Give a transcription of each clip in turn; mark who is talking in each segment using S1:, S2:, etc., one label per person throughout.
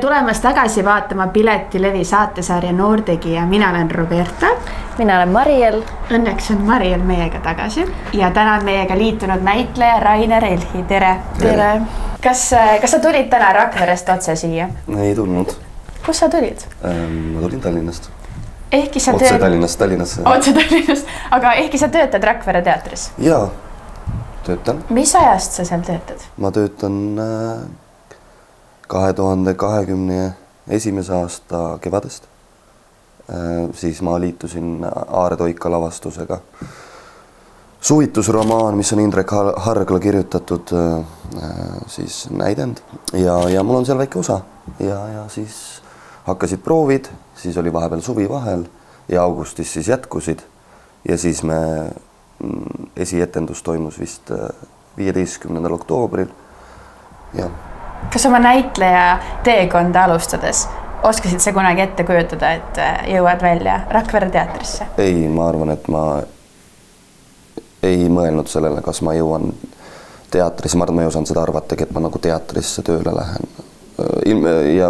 S1: tulemast tagasi vaatama Piletilevi saatesarja Noortegija. Mina olen Roberta.
S2: Mina olen Mariel.
S1: Õnneks on Mariel meiega tagasi. Ja täna on meiega liitunud näitleja Rainer Elhi. Tere!
S2: Tere!
S1: Kas sa tulid täna Rakverest otse siia?
S3: Ei tulnud.
S1: Kus sa tulid?
S3: Ma tulin Tallinnast.
S1: Otse
S3: Tallinnasse.
S1: Otse Tallinnast. Aga ehkki sa töötad Rakvere teatris?
S3: Jaa, töötan.
S1: Mis ajast sa seal töötad?
S3: Ma töötan 2021. aasta kevadest. Siis ma liitusin Aare Toika lavastusega. Suvitusromaan, mis on Indrek Hargla kirjutatud siis näidend. Ja mul on seal väike osa. Ja siis hakkasid proovid, siis oli vahepeal suvi vahel ja augustis siis jätkusid. Ja siis me esietendus toimus vist 15. oktoobril. Ja.
S1: Kas oma näitleja teekonda alustades oskasid sa kunagi ette kujutada, et jõuad välja Rakvere teatrisse?
S3: Ei, ma arvan, et ma ei mõelnud sellele, kas ma jõuan teatrisse. Ma arvan, ma ei osanud seda arvatagi, et ma nagu teatrisse tööle lähen. Ja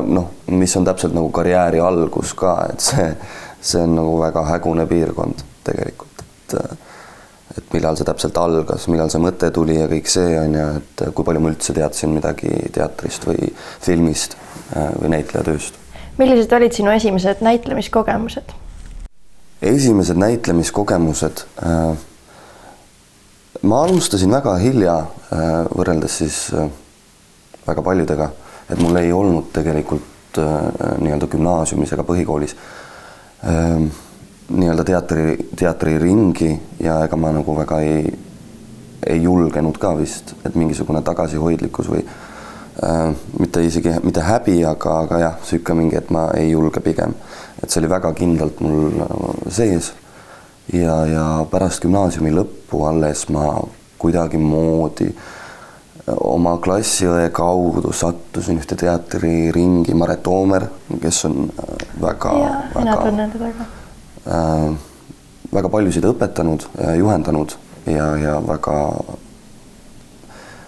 S3: mis on täpselt nagu karjääri algus ka, et see on nagu väga hägune piirkond tegelikult. Et millal see täpselt algas, millal see mõte tuli ja kõik see on ja et kui palju ma üldse teadsin midagi teatrist või filmist või näitlejatööst.
S2: Millised olid sinu esimesed näitlemiskogemused? Esimesed
S3: näitlemiskogemused? Ma alustasin väga hilja võrreldes siis väga paljudega, et mul ei olnud tegelikult nii-öelda gümnaasiumis ega põhikoolis nii-öelda teatriringi ja ega ma nagu väga ei julgenud ka vist, et mingisugune tagasihoidlikkus või mitte häbi, aga jah, sükka mingi, et ma ei julge pigem. Et see oli väga kindlalt mul sees ja pärast gümnaasiumi lõppu alles ma kuidagi moodi oma klassiõe kaudu sattusin ühte teatriringi Mare Toomer, kes on väga paljusid õpetanud ja juhendanud ja väga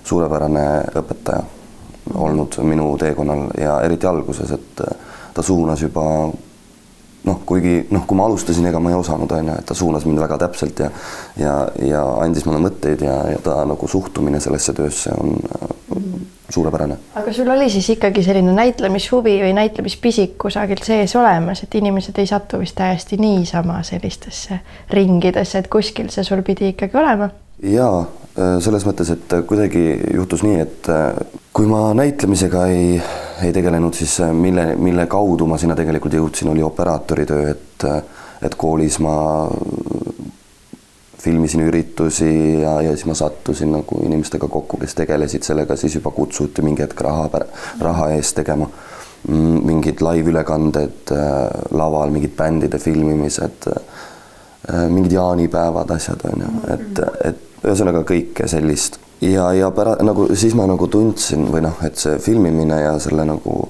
S3: suurepärane õpetaja olnud minu teekonnal ja eriti alguses, et ta suunas juba kui ma alustasin, ega ma ei osanud, et ta suunas mind väga täpselt ja andis mulle mõtteid ja ta nagu suhtumine sellesse töösse on suurepärane.
S2: Aga sul oli siis ikkagi selline näitlemishuvi või näitlemispisik kusagilt sees olemas, et inimesed ei satu vist täiesti niisama sellistesse ringidesse, et kuskil see sul pidi ikkagi olema?
S3: Jaa, selles mõttes, et kuidagi juhtus nii, et kui ma näitlemisega ei tegelenud, siis mille kaudu ma sinna tegelikult jõudsin, oli operaatoritöö, et koolis ma filmisin üritusi ja siis ma sattusin nagu inimestega kokku, kes tegelesid sellega, siis juba kutsuti mingi hetk raha eest tegema. Mingid live-ülekanded laval, mingid bändide filmimised, mingid jaanipäevad, asjad on ju, et ühesõnaga kõike sellist. Ja siis ma nagu tundsin või et see filmimine ja selle nagu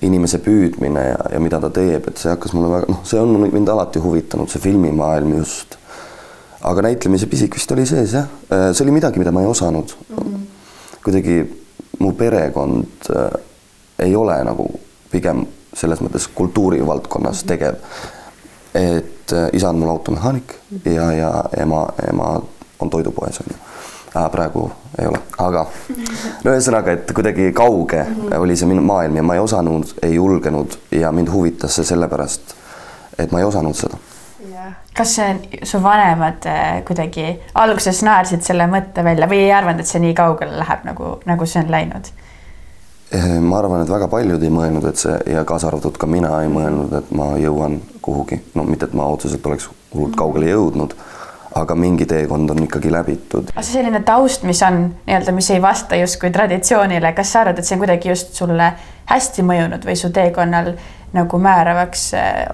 S3: inimese püüdmine ja mida ta teeb, et see hakkas mulle väga, see on mind alati huvitanud, see filmimaailm just. Aga näitlemise pisik vist oli sees, jah. See oli midagi, mida ma ei osanud. Kuidagi mu perekond ei ole nagu pigem selles mõttes kultuurivaldkonnas tegev. Et isa on mul automehaanik ja ema on toidupoes. Praegu ei ole, aga ühesõnaga, et kuidagi kauge oli see minu maailm ja ma ei osanud, ei julgenud ja mind huvitas see sellepärast, et ma ei osanud seda.
S1: Kas su vanemad kuidagi alguses naersid selle mõtte välja või ei arvanud, et see nii kaugele läheb, nagu see on läinud?
S3: Ma arvan, et väga paljud ei mõelnud, et see ja kaasa arvatud ka mina ei mõelnud, et ma jõuan kuhugi. Mitte, et ma otseselt oleks hullult kaugele jõudnud, aga mingi teekond on ikkagi läbitud.
S1: See selline taust, mis on nii-öelda, mis ei vasta justkui traditsioonile, kas sa arvad, et see on kuidagi just sulle hästi mõjunud või su teekonnal nagu määravaks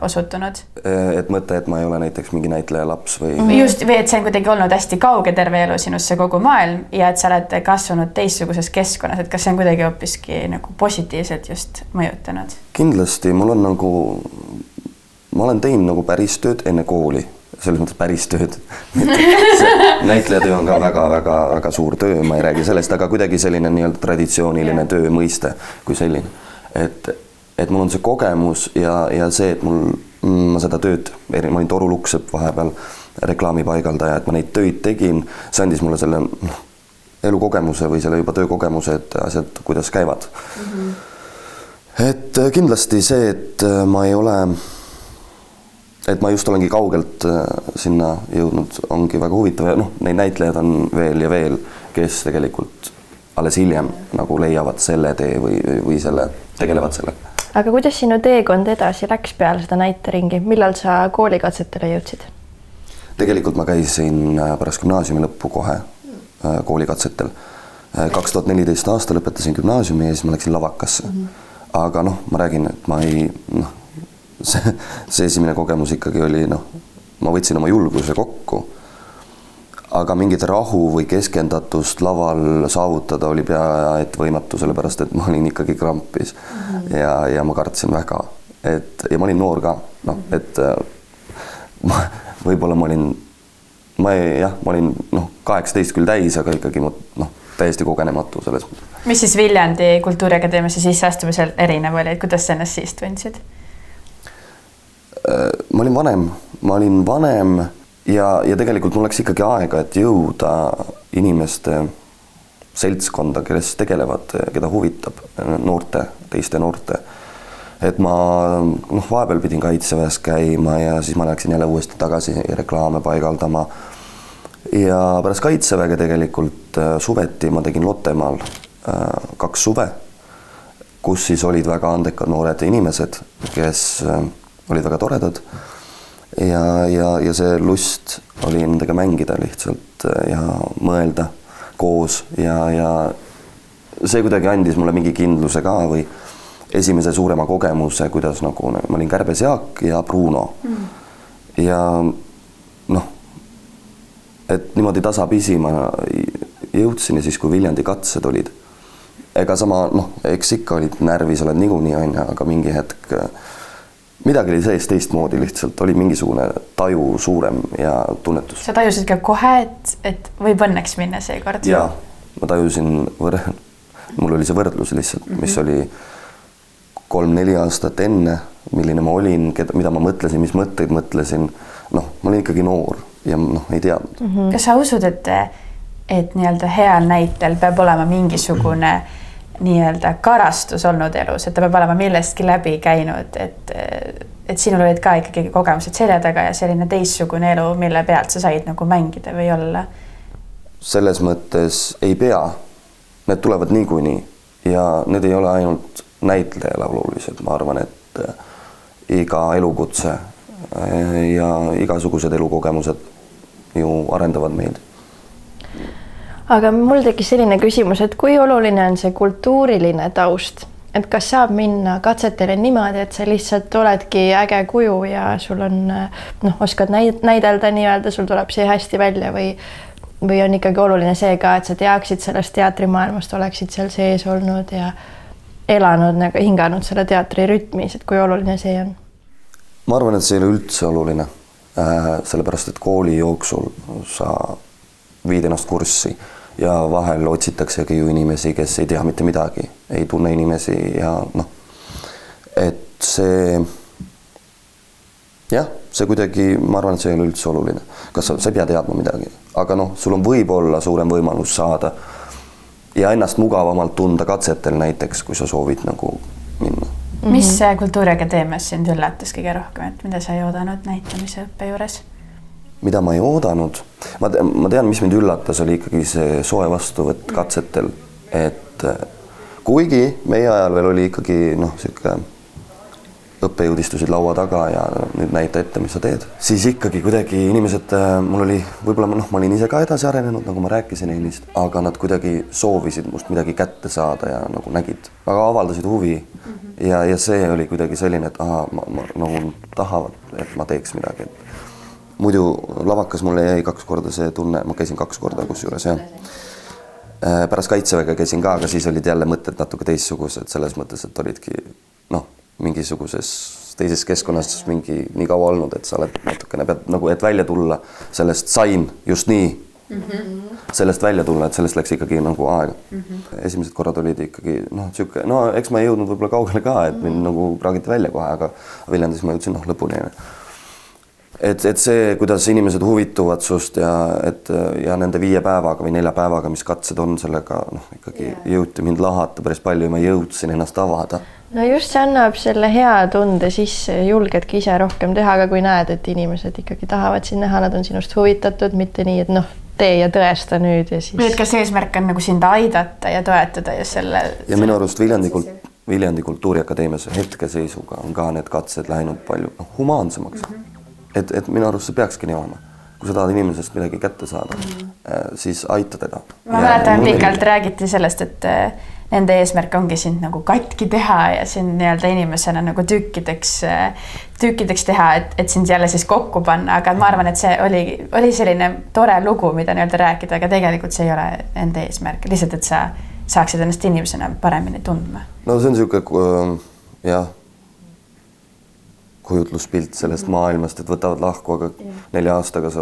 S1: osutunud?
S3: Et mõte, et ma ei ole näiteks mingi näitleja laps või...
S1: Just, või et see on kuidagi olnud hästi kauge terve elu sinusse kogu maailm ja et sa oled kasvanud teistsuguses keskkonnas, et kas see on kuidagi hoopiski nagu positiivselt just mõjutanud?
S3: Kindlasti, ma olen teinud nagu päris tööd enne kooli, selles mõttes päris tööd. Näitlejatöö on ka väga suur töö, ma ei räägi sellest, aga kuidagi selline nii-öelda traditsiooniline töö mõiste kui selline. et mul on see kogemus ja see, et ma seda tööd, ma olin torulukksepp vahepeal, reklaamipaigaldaja, et ma neid töid tegin, see andis mulle selle elukogemuse või selle juba töökogemuse, et asjad, kuidas käivad. Et kindlasti see, et ma ei ole, et ma just olengi kaugelt sinna jõudnud, ongi väga huvitav ja neid näitlejad on veel ja veel, kes tegelikult alles hiljem nagu leiavad selle tee või selle, tegelevad selle.
S2: Aga kuidas sinu teekond edasi läks peale seda näiteringi? Millal sa koolikatsetele jõudsid? Tegelikult
S3: ma käisin pärast gümnaasiumi lõppu kohe koolikatsetel. 2014 aasta lõpetasin gümnaasiumi ja siis ma läksin lavakasse. Aga ma räägin, et ma ei, see esimene kogemus ikkagi oli, ma võtsin oma julguse kokku, aga mingit rahu või keskendatust laval saavutada oli pea et võimatu, sellepärast, et ma olin ikkagi krampis ja ma kartsin väga, ja ma olin noor ka, et võib-olla ma olin 18 küll täis, aga ikkagi täiesti kogenematu selles.
S1: Mis siis Viljandi Kultuuriakadeemiasse sisseastumisel erinev oli, et kuidas sa ennast siis tundsid?
S3: Ma olin vanem ja tegelikult mul läks ikkagi aega, et jõuda inimeste seltskonda, kes tegelevad, keda huvitab noorte, teiste noorte. Et ma vahepeal pidin Kaitseväes käima ja siis ma läksin jälle uuesti tagasi reklaame paigaldama. Ja pärast Kaitseväge tegelikult suveti ma tegin Lottemaal 2 suve, kus siis olid väga andekad noored inimesed, kes olid väga toredad ja see lust oli nendega mängida lihtsalt ja mõelda koos ja see kuidagi andis mulle mingi kindluse ka või esimese suurema kogemuse, kuidas nagu ma olin Kärbes Jaak ja Bruno ja et niimoodi tasapisi ma jõudsin ja siis, kui Viljandi katsed olid. Ega sama, eks ikka olid närvis, oled niikuinii on, aga mingi hetk midagi oli sees teistmoodi lihtsalt, oli mingisugune taju suurem ja tunnetus.
S1: Sa tajusid ka kohe, et võib õnneks minna see kord?
S3: Jaa, ma tajusin, mul oli see võrdlus lihtsalt, mis oli 3-4 aastat enne, milline ma olin, mida ma mõtlesin, mis mõtteid mõtlesin. Ma olin ikkagi noor ja ei teadnud.
S1: Kas sa usud, et nii-öelda heal näitel peab olema mingisugune nii-öelda karastus olnud elus, et ta peab olema millestki läbi käinud, et sinul olid ka ikkagi kogemused selja taga ja selline teistsugune elu, mille pealt sa said nagu mängida või olla?
S3: Selles mõttes ei pea. Need tulevad niikuinii ja need ei ole ainult näitlejale olulised. Ma arvan, et iga elukutse ja igasugused elukogemused ju arendavad meid.
S2: Aga mul tekkis selline küsimus, et kui oluline on see kultuuriline taust, et kas saab minna katsetele niimoodi, et sa lihtsalt oledki äge kuju ja sul on, oskad näidelda nii-öelda, sul tuleb see hästi välja või on ikkagi oluline see ka, et sa teaksid sellest teatrimaailmast, oleksid seal sees olnud ja elanud, hinganud selle teatri rütmis, et kui oluline see on?
S3: Ma arvan, et see ei ole üldse oluline, sellepärast, et kooli jooksul sa viid ennast kurssi ja vahel otsitaksegi ju inimesi, kes ei tea mitte midagi, ei tunne inimesi ja et see kuidagi, ma arvan, et see ei ole üldse oluline. Kas sa ei pea teadma midagi, aga sul on võib-olla suurem võimalus saada ja ennast mugavamalt tunda katsetel näiteks, kui sa soovid nagu minna.
S1: Mis Kultuuriakadeemias sind üllatas kõige rohkem, et mida sa ei oodanud näitamise õppe juures? Mida
S3: ma ei oodanud? Ma tean, mis mind üllatas, oli ikkagi see soe vastuvõtt katsetel, et kuigi meie ajal veel oli ikkagi siuke õppejõud istusid laua taga ja nüüd näita ette, mis sa teed, siis ikkagi kuidagi inimesed, mul oli, võib-olla ma olin ise ka edasi arenenud, nagu ma rääkisin eelist, aga nad kuidagi soovisid must midagi kätte saada ja nagu nägid, aga avaldasid huvi ja see oli kuidagi selline, et ma nagu tahavad, et ma teeks midagi. Muidu lavakas mulle jäi 2 korda see tunne, ma käisin 2 korda kusjuures, jah. Pärast Kaitseväega käisin ka, aga siis olid jälle mõtted natuke teissugused selles mõttes, et olidki mingisuguses teises keskkonnas mingi nii kaua olnud, et sa oled natukene pead nagu, et välja tulla sellest sain just nii sellest välja tulla, et sellest läks ikkagi nagu aega. Esimesed korrad olid ikkagi siuke, eks ma ei jõudnud võib-olla kaugele ka, et mind nagu praagiti välja kohe, aga Viljandis ma jõudsin lõpuni. Et see, kuidas inimesed huvituvad sust ja nende 5 päevaga või 4 päevaga, mis katsed on sellega, ikkagi jõuti mind lahata päris palju ja ma jõudsin ennast avada.
S2: No just see annab selle hea tunde sisse, julgedki ise rohkem teha, aga kui näed, et inimesed ikkagi tahavad sind näha, nad on sinust huvitatud, mitte nii, et tee ja tõesta nüüd ja siis.
S1: Või et kas eesmärk on nagu sind aidata ja toetada ja selle.
S3: Ja minu arust Viljandi Kultuuriakadeemias hetkeseisuga on ka need katsed läinud palju humaansemaks. Et minu arust see peakski nii olema. Kui sa tahad inimesest midagi kätte saada, siis aita teda.
S1: Ma mäletan pikalt räägiti sellest, et nende eesmärk ongi sind nagu katki teha ja sind nii-öelda inimesena nagu tükkideks teha, et sind jälle siis kokku panna, aga ma arvan, et see oli selline tore lugu, mida nii-öelda rääkida, aga tegelikult see ei ole enda eesmärk, lihtsalt, et sa saaksid ennast inimesena paremini tundma. No
S3: see on siuke, kujutluspilt sellest maailmast, et võtavad lahku, aga 4 aastaga sa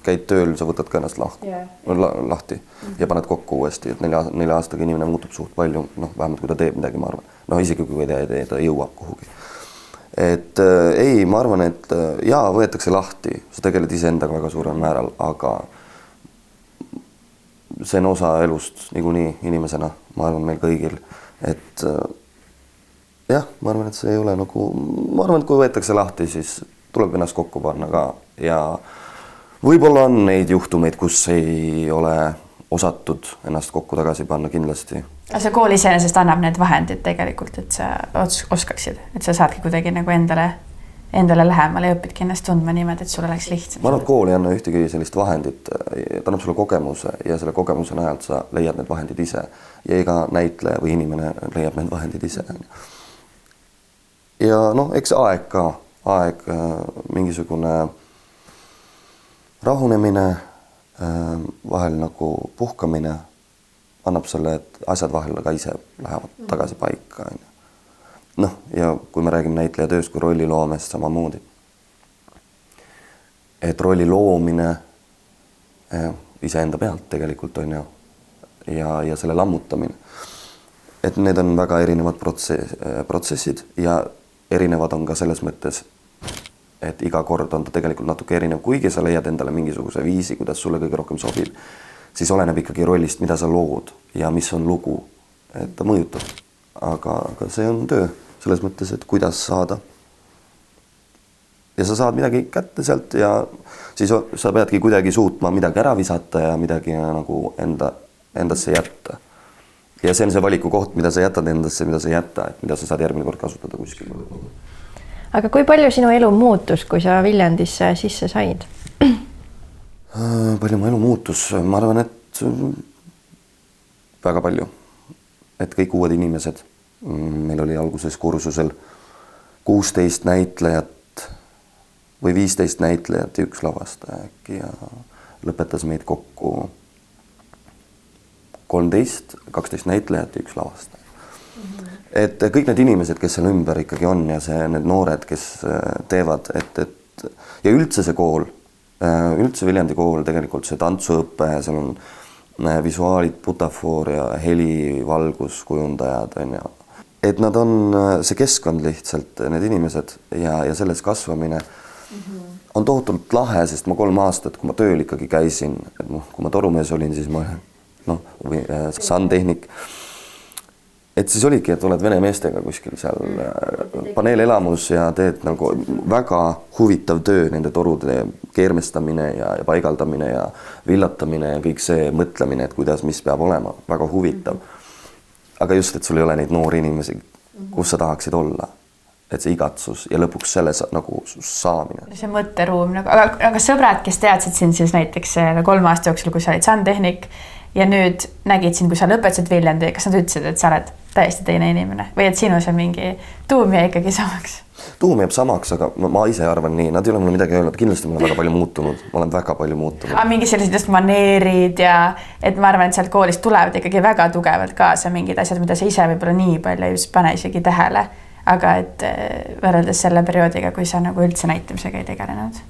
S3: käid tööl, sa võtad ka ennast lahti ja paned kokku uuesti, et 4 aastaga inimene muutub suht palju, vähemalt kui ta teeb midagi, ma arvan. Isegi kui ta jõuab kuhugi. Et ei, ma arvan, et võetakse lahti, sa tegeled iseendaga väga suurel määral, aga see on osa elust niikuinii inimesena, ma arvan meil kõigil, et ma arvan, et see ei ole nagu, ma arvan, et kui võetakse lahti, siis tuleb ennast kokku panna ka ja võib-olla on neid juhtumeid, kus ei ole osatud ennast kokku tagasi panna kindlasti. Aga
S1: see kool iseenesest annab need vahendid tegelikult, et sa oskaksid, et sa saadki kuidagi nagu endale lähemale ja õpidki ennast tundma niimoodi, et sul oleks lihtsam.
S3: Ma arvan, et kool ei anna ühtegi sellist vahendit, ta annab sulle kogemuse ja selle kogemuse najalt sa leiad need vahendid ise ja iga näitleja või inimene leiab need vahendid ise. Ja eks aeg mingisugune rahunemine, vahel nagu puhkamine annab selle, et asjad vahel ka ise lähevad tagasi paika. Ja kui me räägime näitleja tööst kui rolli loomest samamoodi, et rolli loomine iseenda pealt tegelikult on ja selle lammutamine, et need on väga erinevad protsessid ja erinevad on ka selles mõttes, et iga kord on ta tegelikult natuke erinev, kuigi sa leiad endale mingisuguse viisi, kuidas sulle kõige rohkem sobib, siis oleneb ikkagi rollist, mida sa lood ja mis on lugu, et ta mõjutab. Aga see on töö selles mõttes, et kuidas saada. Ja sa saad midagi kätte sealt ja siis sa peadki kuidagi suutma midagi ära visata ja midagi nagu endasse jätta. Ja see on see valiku koht, mida sa jätad endasse, mida sa jätta, et mida sa saad järgmine kord kasutada kuskil.
S2: Aga kui palju sinu elu muutus, kui sa Viljandisse sisse said?
S3: Palju mu elu muutus? Ma arvan, et väga palju. Et kõik uued inimesed. Meil oli alguses kursusel 16 näitlejat või 15 näitlejat ja 1 lavastaja äkki ja lõpetas meid kokku 12 näitlejat ja 1 lavastaja. Et kõik need inimesed, kes seal ümber ikkagi on ja need noored, kes teevad, ja üldse see kool, üldse Viljandi kool, tegelikult see tantsuõppe, seal on visuaalid, butafoor ja heli, valgus, kujundajad, et nad on see keskkond lihtsalt, need inimesed ja selles kasvamine on tohutult lahe, sest ma 3 aastat, kui ma tööl ikkagi käisin, kui ma torumees olin, siis ma või sandtehnik. Et siis oligi, et oled vene meestega kuskil seal paneelelamus ja teed nagu väga huvitav töö, nende torude keermestamine ja paigaldamine ja villatamine ja kõik see mõtlemine, et kuidas, mis peab olema, väga huvitav. Aga just, et sul ei ole neid noori inimesi, kus sa tahaksid olla, et see igatsus ja lõpuks selle nagu saamine.
S1: See mõtteruum, aga sõbrad, kes teadsid sind siis näiteks 3 aasta jooksul, kui sa olid sandtehnik ja nüüd nägid sind, kui sa lõpetasid Viljandi, kas nad ütlesid, et sa oled täiesti teine inimene või et sinu see mingi tuum jäi ikkagi samaks?
S3: Tuum jääb samaks, aga ma ise arvan nii, nad ei ole mulle midagi öelnud, kindlasti ma olen väga palju muutunud, ma olen väga palju muutunud. Aga mingi sellised just maneerid ja et ma arvan, et sealt koolist tulevad ikkagi väga tugevalt kaasa mingid asjad, mida sa ise võib-olla nii palju just pane isegi tähele, aga et võrreldes selle perioodiga, kui sa nagu üldse näitamisega ei tegelenud.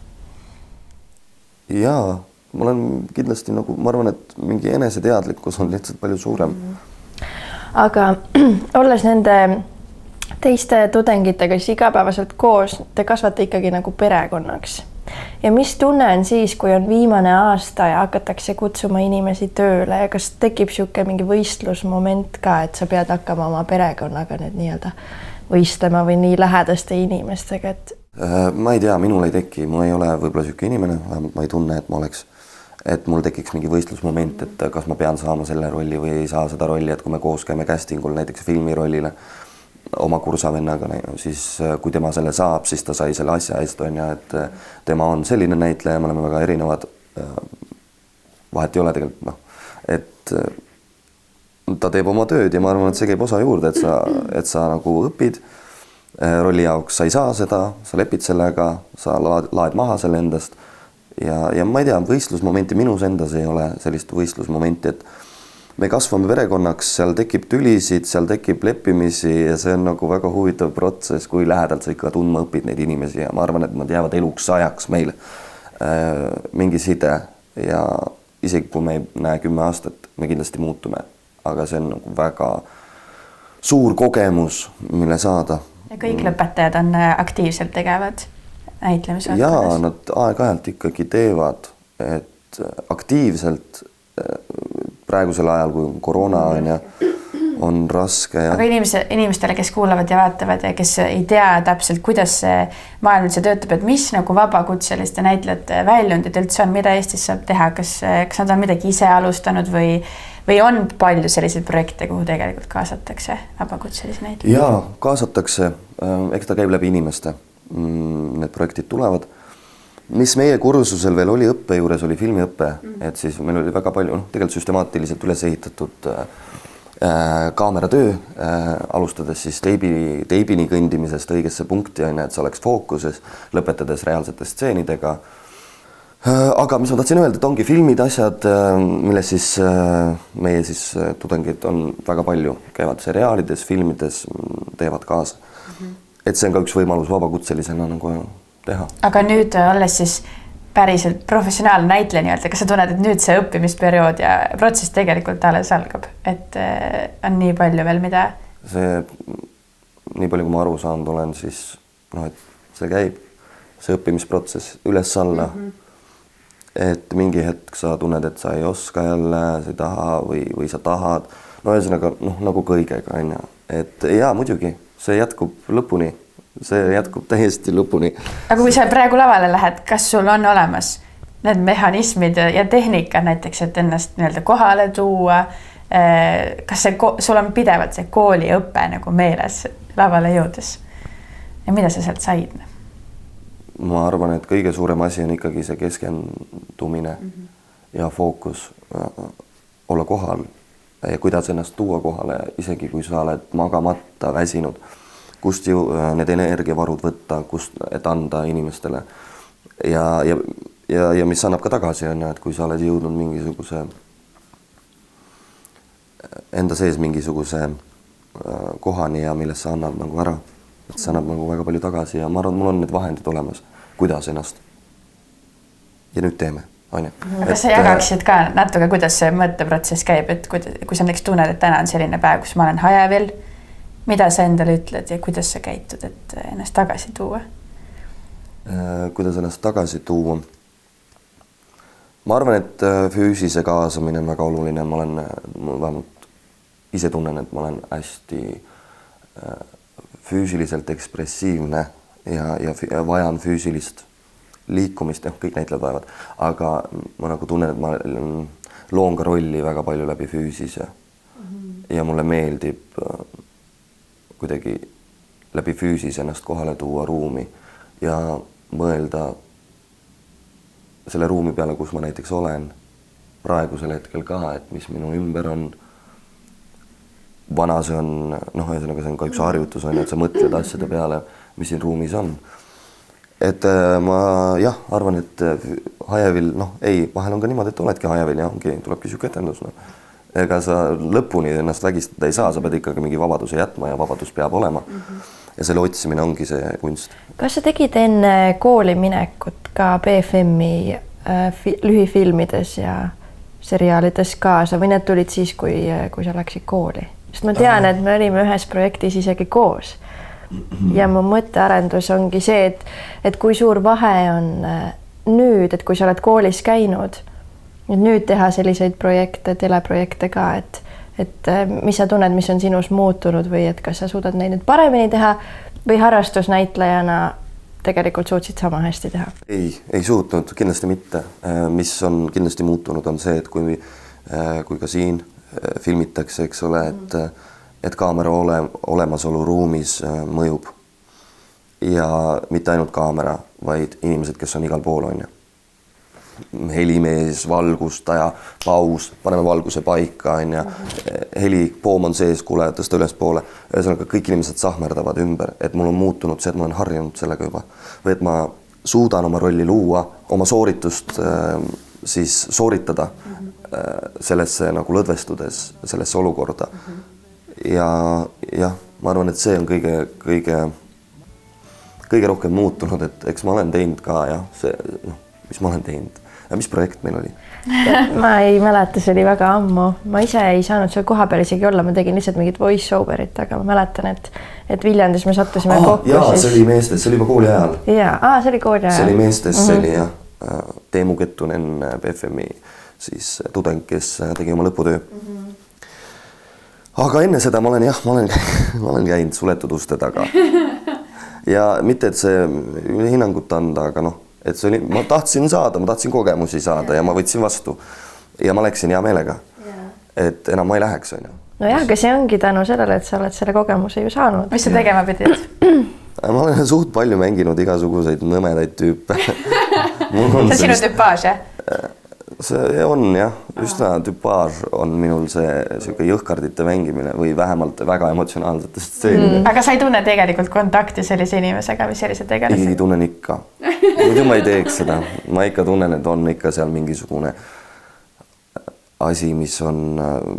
S3: Jaa, ma olen kindlasti nagu, ma arvan, et mingi eneseteadlikkus on lihtsalt palju suurem.
S2: Aga olles nende teiste tudengitega siis igapäevaselt koos, te kasvate ikkagi nagu perekonnaks. Ja mis tunne on siis, kui on viimane aasta ja hakatakse kutsuma inimesi tööle ja kas tekib sihuke mingi võistlusmoment ka, et sa pead hakkama oma perekonnaga nüüd nii-öelda võistlema või nii lähedaste inimestega, et
S3: ma ei tea, minul ei teki, ma ei ole võib-olla sihuke inimene, ma ei tunne, et ma oleks, et mul tekiks mingi võistlusmoment, et kas ma pean saama selle rolli või ei saa seda rolli, et kui me koos käime castingul näiteks filmirollile oma kursavennaga, siis kui tema selle saab, siis ta sai selle asja eest, on ju, et tema on selline näitleja, me oleme väga erinevad, vahet ei ole tegelikult, noh, et ta teeb oma tööd ja ma arvan, et see käib osa juurde, et sa nagu õpid rolli jaoks, sa ei saa seda, sa lepid sellega, sa laed maha selle endast ja ma ei tea, võistlusmomenti minus endas ei ole sellist võistlusmomenti, et me kasvame perekonnaks, seal tekib tülisid, seal tekib leppimisi ja see on nagu väga huvitav protsess, kui lähedalt sa ikka tundma õpid neid inimesi ja ma arvan, et nad jäävad eluks ajaks meil mingi side ja isegi kui me ei näe 10 aastat, me kindlasti muutume, aga see on nagu väga suur kogemus, mille saada.
S1: Ja kõik lõpetajad on aktiivselt tegevad näitlemise
S3: valdkonnas? Jaa, nad aeg-ajalt ikkagi teevad, et aktiivselt praegusel ajal, kui koroona on raske. Ja...
S1: Aga inimestele, kes kuulavad ja vaatavad ja kes ei tea täpselt, kuidas see maailm üldse töötab, et mis nagu vabakutseliste näitlejate väljundid üldse on, mida Eestis saab teha, kas nad on midagi ise alustanud või on palju selliseid projekte, kuhu tegelikult kaasatakse vabakutselisi näitlejaid?
S3: Jaa, kaasatakse. Eks ta käib läbi inimeste. Need projektid tulevad. Mis meie kursusel veel oli õppe juures, oli filmiõppe, et siis meil oli väga palju, tegelikult süstemaatiliselt üles ehitatud kaameratöö, alustades siis teibini kõndimisest õigesse punkti, et see oleks fookuses, lõpetades reaalsete stseenidega. Aga mis ma tahtsin öelda, et ongi filmid, asjad, milles siis meie siis tudengid on väga palju, käivad seriaalides, filmides, teevad kaasa. Et see on ka üks võimalus vabakutselisena nagu teha. Aga
S1: nüüd olles siis päriselt professionaalne näitleja nii-öelda, kas sa tunned, et nüüd see õppimisperiood ja protsess tegelikult alles algab, et on nii palju veel, mida?
S3: See, nii palju kui ma aru saanud olen, siis et see käib, see õppimisprotsess üles-alla, et mingi hetk sa tunned, et sa ei oska jälle, sa ei taha või sa tahad, ühesõnaga nagu kõigega, on ju. Et jaa, muidugi, see jätkub lõpuni. See jätkub täiesti lõpuni.
S1: Aga kui sa praegu lavale lähed, kas sul on olemas need mehhanismid ja tehnika näiteks, et ennast nii-öelda kohale tuua? Kas sul on pidevalt see kooliõpe nagu meeles lavale jõudes? Ja mida sa sealt said?
S3: Ma arvan, et kõige suurem asi on ikkagi see keskendumine ja fookus olla kohal ja kuidas ennast tuua kohale, isegi kui sa oled magamata, väsinud. Kust ju need energiavarud võtta, et anda inimestele ja mis annab ka tagasi, on, et kui sa oled jõudnud mingisuguse enda sees mingisuguse kohani ja millest sa annad nagu ära, et see annab nagu väga palju tagasi ja ma arvan, mul on need vahendid olemas, kuidas ennast ja nüüd teeme, on ju.
S1: Kas sa jagaksid ka natuke, kuidas see mõtteprotsess käib, et kui sa näiteks tunned, et täna on selline päev, kus ma olen hajavil, mida sa endale ütled ja kuidas sa käitud, et ennast tagasi tuua?
S3: Kuidas ennast tagasi tuua? Ma arvan, et füüsise kaasamine on väga oluline. Ma vähemalt ise tunnen, et ma olen hästi füüsiliselt ekspressiivne ja vajan füüsilist liikumist, kõik näitlejad vajavad, aga ma nagu tunnen, et ma loon ka rolli väga palju läbi füüsise ja mulle meeldib kuidagi läbi füüsis ennast kohale tuua ruumi ja mõelda selle ruumi peale, kus ma näiteks olen praegusel hetkel ka, et mis minu ümber on. Vana see on, ühesõnaga see on ka üks harjutus, et sa mõtled asjade peale, mis siin ruumis on. Et ma arvan, et hajevil, vahel on ka niimoodi, et oledki hajevil ja tulebki siuke etendus. Ega sa lõpuni ennast vägistada ei saa, sa pead ikkagi mingi vabaduse jätma ja vabadus peab olema. Ja selle otsimine ongi see kunst.
S2: Kas sa tegid enne kooli minekut ka BFM-i lühifilmides ja seriaalides kaasa või need tulid siis, kui sa läksid kooli? Sest ma tean, et me olime ühes projektis isegi koos. Ja mu mõttearendus ongi see, et kui suur vahe on nüüd, et kui sa oled koolis käinud, nüüd teha selliseid projekte, teleprojekte ka, et mis sa tunned, mis on sinus muutunud või et kas sa suudad neid nüüd paremini teha või harrastusnäitlejana tegelikult suutsid sama hästi teha?
S3: Ei suutnud, kindlasti mitte. Mis on kindlasti muutunud on see, et kui ka siin filmitakse, eks ole, et kaamera olemasolu ruumis mõjub. Ja mitte ainult kaamera, vaid inimesed, kes on igal pool, on ju. Helimees, valgustaja, paus, paneme valguse paika, on ju. Helipoom on sees, kuule, tõsta üles poole. Ühesõnaga, kõik inimesed sahmerdavad ümber, et mul on muutunud see, et ma olen harjunud sellega juba. Või et ma suudan oma rolli luua, oma sooritust siis sooritada sellesse nagu lõdvestudes, sellesse olukorda. Ja ma arvan, et see on kõige rohkem muutunud, et eks ma olen teinud ka, mis ma olen teinud ja mis projekt meil oli?
S2: Ma ei mäleta, see oli väga ammu. Ma ise ei saanud seal koha peal isegi olla, ma tegin lihtsalt mingit voice-overit, aga ma mäletan, et Viljandis me sattusime kokku.
S3: Jaa, see oli meestes, see oli juba kooli ajal.
S2: Jaa, see oli kooli ajal.
S3: See oli meestes, see oli Teemu Kettunen, BFM-i siis tudeng, kes tegi oma lõputöö. Aga enne seda ma olen käinud suletud uste taga. Ja mitte, et see hinnangut anda, aga et see oli, ma tahtsin kogemusi saada ja ma võtsin vastu. Ja ma läksin hea meelega. Et enam ma ei läheks, on ju.
S2: No jah, aga see ongi tänu sellele, et sa oled selle kogemuse ju saanud.
S1: Mis sa tegema pidid?
S3: Ma olen suht palju mänginud igasuguseid nõmedaid tüüpe.
S1: See on sinu tüpaaž, jah?
S3: See on jah, üsna tüpaaž on minul see jõhkardite mängimine või vähemalt väga emotsionaalsete stseenide.
S1: Aga sa ei tunne tegelikult kontakti sellise inimesega või sellise tegelasega?
S3: Ei tunnen ikka. Muidu ma ei teeks seda. Ma ikka tunnen, et on ikka seal mingisugune asi, mis on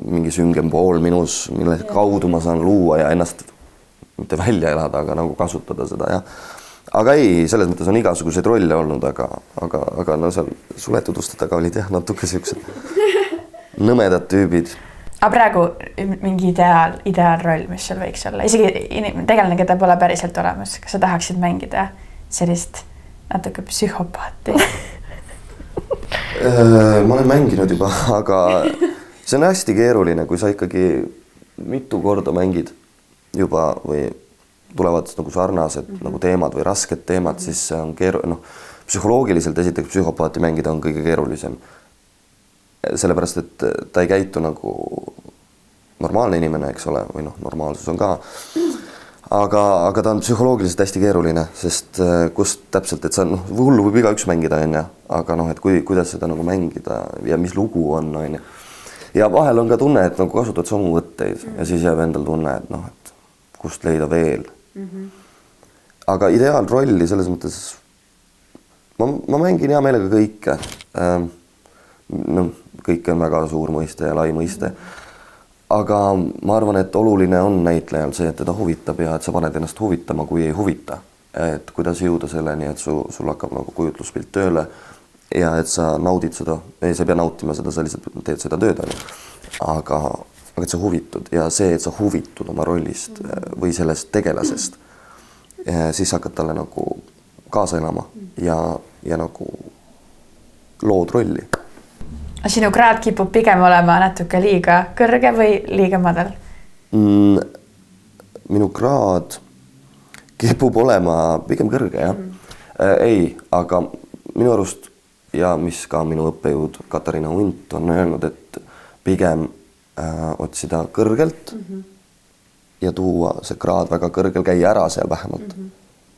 S3: mingi süngem pool minus, mille kaudu ma saan luua ja ennast mitte välja elada, aga nagu kasutada seda, jah. Aga ei, selles mõttes on igasuguseid rolle olnud, aga seal suletud uste taga olid jah, natuke siuksed nõmedad tüübid.
S1: Aga praegu mingi ideaalroll, mis sul võiks olla? Isegi tegelane, keda pole päriselt olemas. Kas sa tahaksid mängida sellist natuke psühhopaati?
S3: Ma olen mänginud juba, aga see on hästi keeruline, kui sa ikkagi mitu korda mängid juba või tulevad nagu sarnased nagu teemad või rasked teemad, siis see on psühholoogiliselt esiteks psühhopaati mängida on kõige keerulisem. Sellepärast, et ta ei käitu nagu normaalne inimene, eks ole, või normaalsus on ka. Aga ta on psühholoogiliselt hästi keeruline, sest kust täpselt, et sa hullu võib iga üks mängida, on ja. Aga et kuidas seda nagu mängida ja mis lugu on, on ja. Ja vahel on ka tunne, et nagu kasutad samu võtteid ja siis jääb endal tunne, et kust leida veel. Aga ideaalrolli selles mõttes ma mängin hea meelega kõike. Kõike on väga suur mõiste ja lai mõiste. Aga ma arvan, et oluline on näitlejal see, et teda huvitab ja et sa paned ennast huvitama, kui ei huvita. Et kuidas jõuda selleni, et sul hakkab nagu kujutluspilt tööle ja et sa naudid seda. Ei, sa ei pea nautima seda, sa lihtsalt teed seda tööd. Aga et sa huvitud ja see, et sa huvitud oma rollist või sellest tegelasest, siis hakkad talle nagu kaasa elama ja nagu lood rolli.
S1: Sinu kraad kipub pigem olema natuke liiga kõrge või liiga madal?
S3: Minu kraad kipub olema pigem kõrge, jah. Ei, aga minu arust ja mis ka minu õppejõud Katariina Unt on öelnud, et pigem otsida kõrgelt ja tuua see kraad väga kõrgel, käia ära seal vähemalt.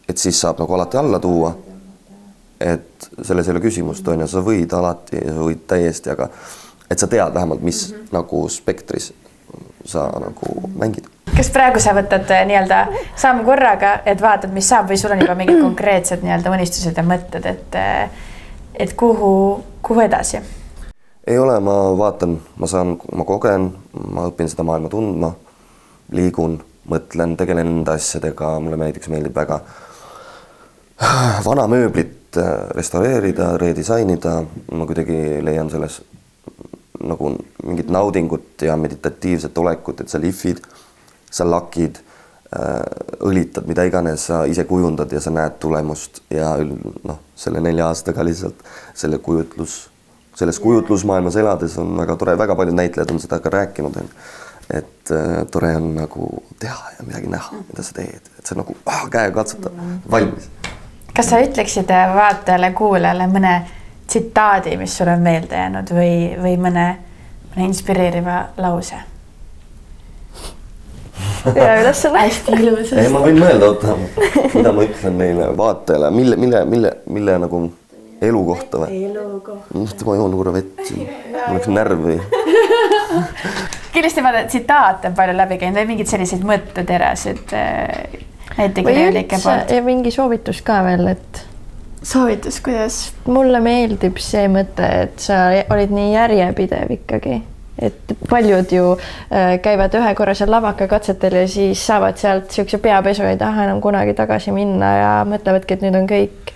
S3: Et siis saab nagu alati alla tuua. Et selles ei ole küsimust, on ja sa võid alati ja sa võid täiesti, aga et sa tead vähemalt, mis nagu spektris sa nagu mängid.
S1: Kas praegu sa võtad nii-öelda samm korraga, et vaatad, mis saab või sul on juba mingid konkreetsed nii-öelda unistused ja mõtted, et kuhu edasi?
S3: Ei ole, ma vaatan, ma kogen, ma õpin seda maailma tundma, liigun, mõtlen, tegelen enda asjadega, mulle meeldib väga vana mööblit restaureerida, redisainida, ma kuidagi leian selles nagu mingit naudingut ja meditatiivset olekut, et sa lihvid, sa lakid, õlitad, mida iganes sa ise kujundad ja sa näed tulemust ja noh, selle 4 aastaga lihtsalt selles kujutlusmaailmas elades on väga tore, väga paljud näitlejad on seda ka rääkinud, et tore on nagu teha ja midagi näha, mida sa teed, et see nagu käega katsutada, valmis.
S1: Kas sa ütleksid vaatajale, kuulajale mõne tsitaadi, mis sul on meelde jäänud või mõne inspireeriva lause?
S2: Ja ülesanne.
S1: Hästi ilus.
S3: Ei, ma võin mõelda, mida ma ütlen neile vaatajale, mille nagu elu kohta või? Elu kohta. Ma joon korra vett siin, mul oleks närvi.
S1: Kindlasti vaata tsitaat on palju läbi käinud või mingid selliseid mõtteterasid näitekirjanike poolt?
S2: Ja mingi soovitus ka veel, et
S1: soovitus, kuidas?
S2: Mulle meeldib see mõte, et sa olid nii järjepidev ikkagi. Et paljud ju käivad ühe korra seal lavaka katsetel ja siis saavad sealt siukse peapesu ja ei taha enam kunagi tagasi minna ja mõtlevadki, et nüüd on kõik.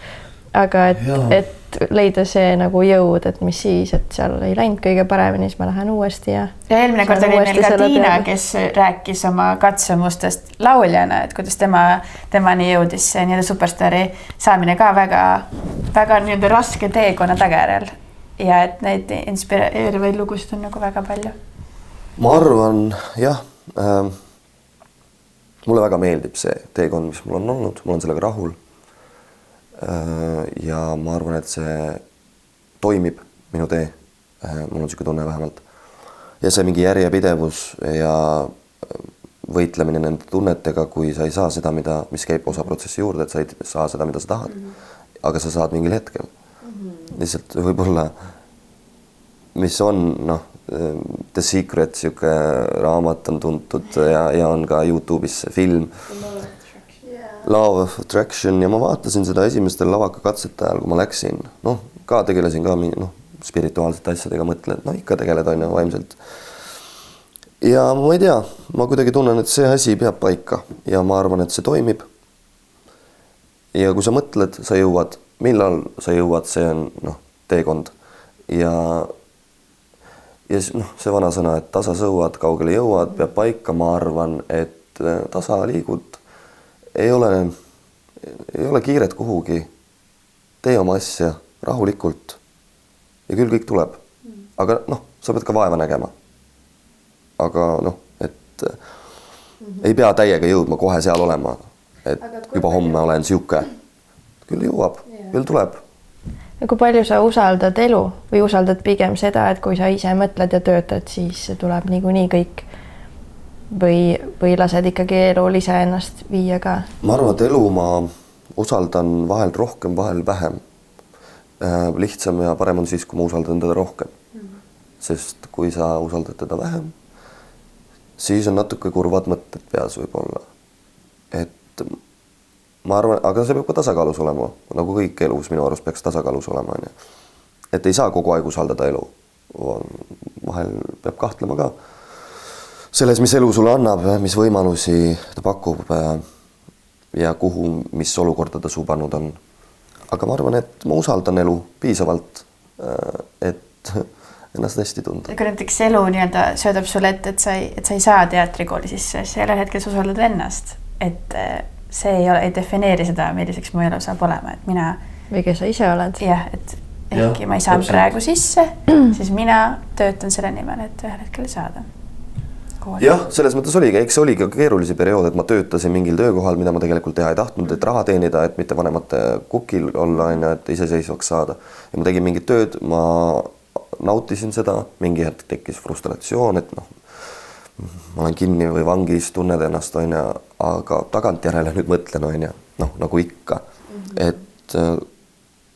S2: Aga et leida see nagu jõud, et mis siis, et seal ei läinud kõige paremini, siis ma lähen uuesti ja
S1: eelmine kord oli meil ka Tiina, kes rääkis oma katsumustest lauljana, et kuidas temani jõudis see nii-öelda superstaari saamine ka väga nii-öelda raske teekonna tagajärjel. Ja et neid inspireerivaid lugusid on nagu väga palju.
S3: Ma arvan, jah, mulle väga meeldib see teekond, mis mul on olnud, mul on sellega rahul. Ja ma arvan, et see toimib minu tee, mul on siuke tunne vähemalt. Ja see mingi järjepidevus ja võitlemine nende tunnetega, kui sa ei saa seda, mis käib osa protsessi juurde, et sa ei saa seda, mida sa tahad, aga sa saad mingil hetkel. Lihtsalt võib-olla, mis on, The Secret, siuke raamat on tuntud ja on ka YouTube'is film Law of Attraction ja ma vaatasin seda esimestel lavaka katsete ajal, kui ma läksin, ka tegelesin ka spirituaalsete asjadega, mõtlen, ikka tegeled on ju vaimselt. Ja ma ei tea, ma kuidagi tunnen, et see asi peab paika ja ma arvan, et see toimib. Ja kui sa mõtled, sa jõuad, millal sa jõuad, see on teekond ja see vana sõna, et tasa sõuad, kaugele jõuad, peab paika, ma arvan, et tasa liigud, ei ole kiiret kuhugi, tee oma asja rahulikult ja küll kõik tuleb, aga sa pead ka vaeva nägema, aga et ei pea täiega jõudma kohe seal olema, et juba homme olen siuke, küll jõuab, küll tuleb.
S2: Ja kui palju sa usaldad elu või usaldad pigem seda, et kui sa ise mõtled ja töötad, siis tuleb niikuinii kõik või lased ikkagi elul ise ennast viia ka? Ma
S3: arvan, et elu ma usaldan vahel rohkem, vahel vähem. Lihtsam ja parem on siis, kui ma usaldan teda rohkem. Sest kui sa usaldad teda vähem, siis on natuke kurvad mõtted peas võib-olla. Et ma arvan, aga see peab ka tasakaalus olema, nagu kõik elus minu arust peaks tasakaalus olema. Et ei saa kogu aeg usaldada elu. Vahel peab kahtlema ka selles, mis elu sulle annab, mis võimalusi ta pakub ja kuhu, mis olukorda ta suubanud on. Aga ma arvan, et ma usaldan elu piisavalt, et ennast hästi tunda.
S1: Kui näiteks elu nii-öelda söödab sulle et sa ei saa teatrikooli sisse, sellel hetkel sa usaldad ennast, et see ei defineeri seda, milliseks mu elu saab olema, et mina
S2: või kes sa ise oled.
S1: Jah, et ehkki ma ei saanud praegu sisse, siis mina töötan selle nimel, et ühel hetkel saada.
S3: Jah, selles mõttes oligi, eks see oli ka keerulisi periood, et ma töötasin mingil töökohal, mida ma tegelikult teha ei tahtnud, et raha teenida, et mitte vanemate kukil olla, et iseseisvaks saada. Ja ma tegin mingit tööd, ma nautisin seda, mingi hetk tekkis frustratsioon, et ma olen kinni või vangis, tunned ennast, aga tagantjärele nüüd mõtlen, nagu ikka, et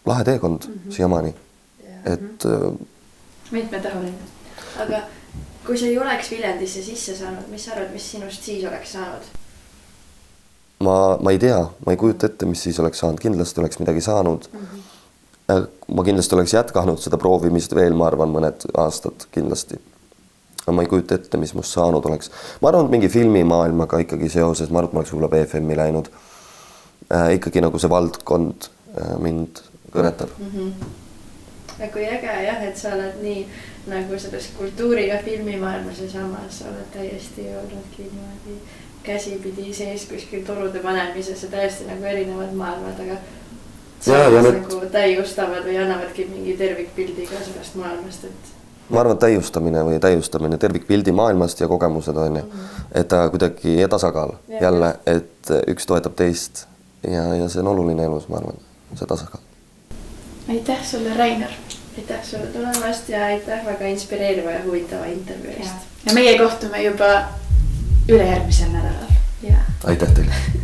S3: lahe teekond siiamaani, et
S2: mitmetahuline. Aga kui sa ei oleks Viljandisse sisse saanud, mis sa arvad, mis sinust siis oleks saanud?
S3: Ma ei tea, ma ei kujuta ette, mis siis oleks saanud, kindlasti oleks midagi saanud. Ma kindlasti oleks jätkanud seda proovimist veel, ma arvan, mõned aastad kindlasti. Aga ma ei kujuta ette, mis must saanud oleks. Ma arvan, et mingi filmimaailmaga ikkagi seoses, ma arvan, et ma oleks võib-olla BFM-i läinud. Ikkagi nagu see valdkond mind kõnetab.
S2: Ja kui äge jah, et sa oled nii nagu selles kultuuri- ja filmimaailmas ja samas oled täiesti olnudki niimoodi käsipidi sees kuskil torude panemises ja täiesti nagu erinevad maailmad, aga nagu täiustavad või annavadki mingi tervikpildi ka sellest maailmast, et
S3: ma arvan, täiustamine tervikpildi maailmast ja kogemused on ju, et ta kuidagi tasakaal jälle, et üks toetab teist ja see on oluline elus, ma arvan, see tasakaal.
S2: Aitäh sulle, Reinar. Aitäh sulle tulemast ja aitäh väga inspireeriva ja huvitava intervjuust.
S1: Ja meie kohtume juba ülejärgmisel nädalal.
S3: Aitäh teile.